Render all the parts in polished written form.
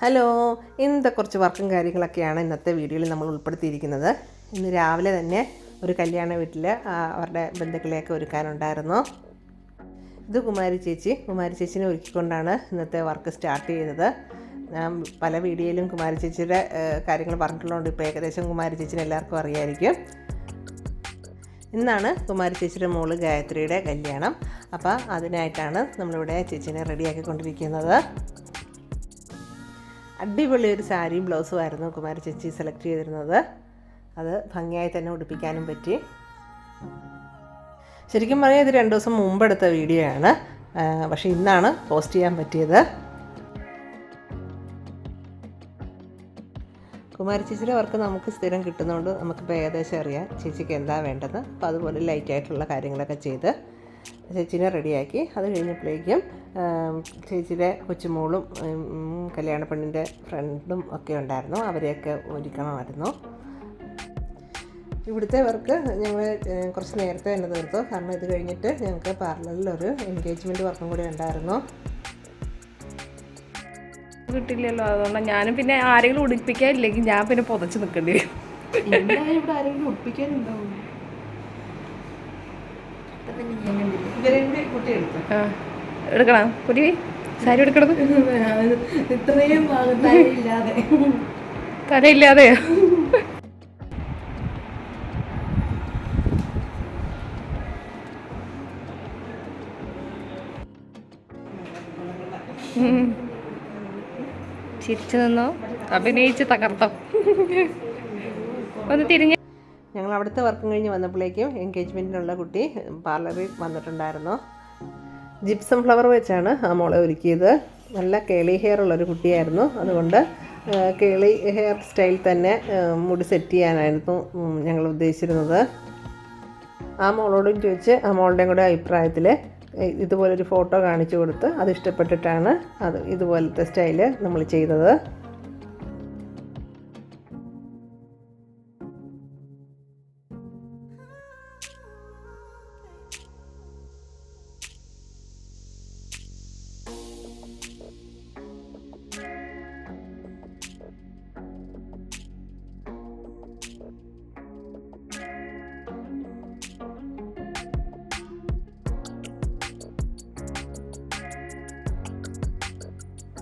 Hello, ഇന്നത്തെ കുറച്ച് വർക്കും കാര്യങ്ങളൊക്കെയാണ് ഇന്നത്തെ വീഡിയോയിൽ നമ്മൾ ഉൾപ്പെടുത്തിയിരിക്കുന്നത്. ഇന്ന് രാവിലെ തന്നെ ഒരു കല്യാണ വീട്ടിൽ അവരുടെ ബന്ധുക്കളെയൊക്കെ ഒരുക്കാനുണ്ടായിരുന്നു. ഇത് കുമാരി ചേച്ചിനെ ഒരുക്കിക്കൊണ്ടാണ് ഇന്നത്തെ വർക്ക് സ്റ്റാർട്ട് ചെയ്തത്. ഞാൻ പല വീഡിയോയിലും കുമാരി ചേച്ചിയുടെ കാര്യങ്ങൾ പറഞ്ഞിട്ടുള്ളതുകൊണ്ട് ഇപ്പോൾ ഏകദേശം കുമാരി ചേച്ചിനെ എല്ലാവർക്കും അറിയാമായിരിക്കും. ഇന്നാണ് കുമാരി ചേച്ചിയുടെ മോള് ഗായത്രിയുടെ കല്യാണം. അപ്പോൾ അതിനായിട്ടാണ് നമ്മളിവിടെ ചേച്ചിനെ റെഡിയാക്കിക്കൊണ്ടിരിക്കുന്നത്. അടിപൊളി ഒരു സാരിയും ബ്ലൗസും ആയിരുന്നു കുമാരി ചേച്ചി സെലക്ട് ചെയ്തിരുന്നത്. അത് ഭംഗിയായി തന്നെ ഉടുപ്പിക്കാനും പറ്റി. ശരിക്കും പറഞ്ഞാൽ ഇത് 2 ദിവസം മുമ്പെടുത്ത വീഡിയോ ആണ്, പക്ഷേ ഇന്നാണ് പോസ്റ്റ് ചെയ്യാൻ പറ്റിയത്. കുമാരി ചേച്ചിയുടെ വർക്ക് നമുക്ക് സ്ഥിരം കിട്ടുന്നതുകൊണ്ട് നമുക്കിപ്പോൾ ഏകദേശം അറിയാം ചേച്ചിക്ക് എന്താ വേണ്ടത്. അപ്പോൾ അതുപോലെ ലൈറ്റായിട്ടുള്ള കാര്യങ്ങളൊക്കെ ചെയ്ത് ചേച്ചീനെ റെഡിയാക്കി. അത് കഴിഞ്ഞപ്പോഴേക്കും ചേച്ചിയുടെ കൊച്ചുമോളും കല്യാണ പെണ്ണിൻ്റെ ഫ്രണ്ടും ഒക്കെ ഉണ്ടായിരുന്നു. അവരെയൊക്കെ ഒരുക്കണമായിരുന്നു. ഇവിടുത്തെ വർക്ക് ഞങ്ങൾ കുറച്ച് നേരത്തെ തന്നെ തീർത്തു. കാരണം ഇത് കഴിഞ്ഞിട്ട് ഞങ്ങൾക്ക് പാർലറിലൊരു എൻഗേജ്മെൻറ്റ് വർക്കും കൂടി ഉണ്ടായിരുന്നു. കിട്ടില്ലല്ലോ, അതുകൊണ്ട് ഞാനും പിന്നെ ആരെങ്കിലും ഉടുപ്പിക്കാനില്ലെങ്കിൽ ഞാൻ പിന്നെ പുതച്ച് നിൽക്കേണ്ടി വരും. ഇവിടെ ആരെങ്കിലും ഉടുപ്പിക്കാനുണ്ടാവും. എടുക്കണം കുട്ടി സാരി എടുക്കണത് ഇത്രയും തലയില്ലാതെയോ? ചിരിച്ചു നിന്നോ, അഭിനയിച്ച് തകർത്തോ? ഒന്ന് തിരിഞ്ഞ്. ഞങ്ങൾ അവിടുത്തെ വർക്കും കഴിഞ്ഞ് വന്നപ്പോഴേക്കും എൻഗേജ്മെൻറ്റിനുള്ള കുട്ടി പാർലറിൽ വന്നിട്ടുണ്ടായിരുന്നു. ജിപ്സം ഫ്ലവർ വെച്ചാണ് ആ മോളെ ഒരുക്കിയത്. നല്ല കേളി ഹെയർ ഉള്ളൊരു കുട്ടിയായിരുന്നു. അതുകൊണ്ട് കേളി ഹെയർ സ്റ്റൈൽ തന്നെ മുടി സെറ്റ് ചെയ്യാനായിരുന്നു ഞങ്ങൾ ഉദ്ദേശിച്ചിരുന്നത്. ആ മോളോടും ചോദിച്ച് ആ മോളുടെയും കൂടെ അഭിപ്രായത്തിൽ ഇതുപോലൊരു ഫോട്ടോ കാണിച്ചു കൊടുത്ത് അത് ഇഷ്ടപ്പെട്ടിട്ടാണ് ഇതുപോലത്തെ സ്റ്റൈല് നമ്മൾ ചെയ്തത്.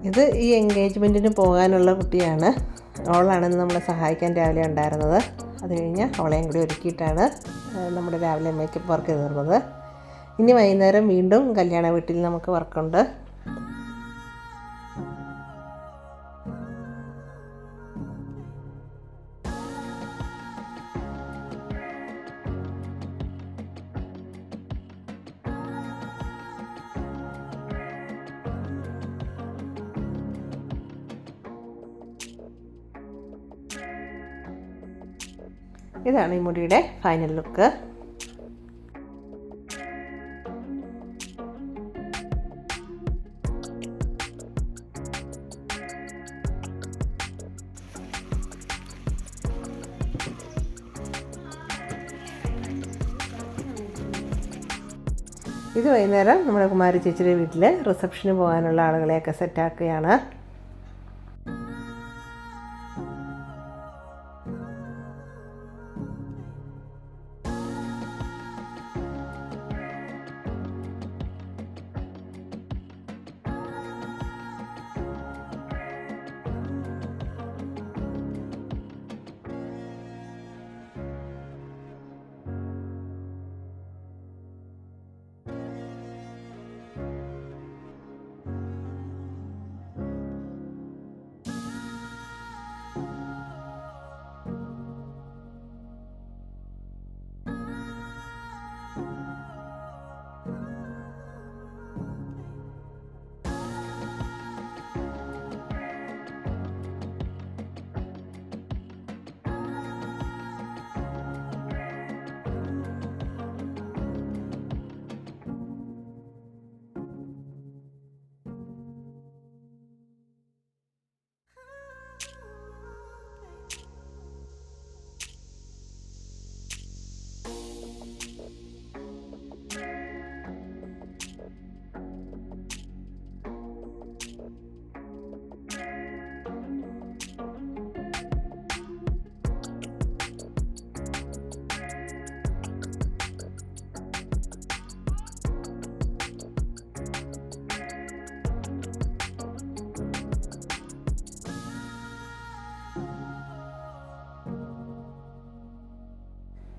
ഇത് ഈ എൻഗേജ്മെൻറ്റിന് പോകാനുള്ള കുട്ടിയാണ്. അവളാണെന്ന് നമ്മളെ സഹായിക്കാൻ രാവിലെ ഉണ്ടായിരുന്നത്. അത് കഴിഞ്ഞ് അവളെയും കൂടി ഒരുക്കിയിട്ടാണ് നമ്മുടെ രാവിലെ മേക്കപ്പ് വർക്ക് തീർന്നത്. ഇനി വൈകുന്നേരം വീണ്ടും കല്യാണ വീട്ടിൽ നമുക്ക് വർക്കുണ്ട്. ഇതാണ് ഈ മുടിയുടെ ഫൈനൽ ലുക്ക്. ഇത് വൈകുന്നേരം നമ്മുടെ കുമാരി ചേച്ചിയുടെ വീട്ടിൽ റിസപ്ഷന് പോകാനുള്ള ആളുകളെയൊക്കെ സെറ്റാക്കുകയാണ്.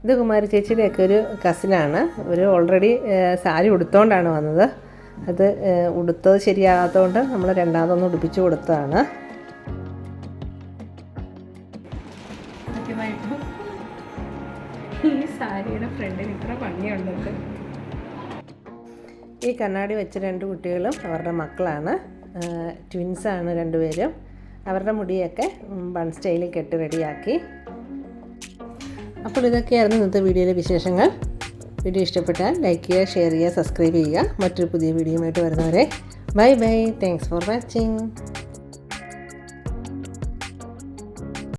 ഇത് കുമാരി ചേച്ചിയുടെയൊക്കെ ഒരു കസിനാണ്. ഒരു ഓൾറെഡി സാരി ഉടുത്തോണ്ടാണ് വന്നത്. അത് ഉടുത്തത് ശരിയാകാത്തതുകൊണ്ട് നമ്മൾ രണ്ടാമതൊന്ന് ഉടുപ്പിച്ച് കൊടുത്തതാണ്. സത്യമായിട്ടും ഈ സാരിയുടെ ഫ്രണ്ടിൽ ഇത്ര ഭംഗിയുള്ളത്. ഈ കണ്ണാടി വെച്ച 2 കുട്ടികളും അവരുടെ മക്കളാണ്. ട്വിൻസാണ് രണ്ടുപേരും. അവരുടെ മുടിയൊക്കെ ബൺ സ്റ്റൈലിൽ കെട്ടി റെഡിയാക്കി. അപ്പോൾ ഇതൊക്കെയായിരുന്നു ഇന്നത്തെ വീഡിയോയിലെ വിശേഷങ്ങൾ. വീഡിയോ ഇഷ്ടപ്പെട്ടാൽ ലൈക്ക് ചെയ്യുക, ഷെയർ ചെയ്യുക, സബ്സ്ക്രൈബ് ചെയ്യുക. മറ്റൊരു പുതിയ വീഡിയോയുമായിട്ട് വരുന്നവരെ bye bye. Thanks for watching.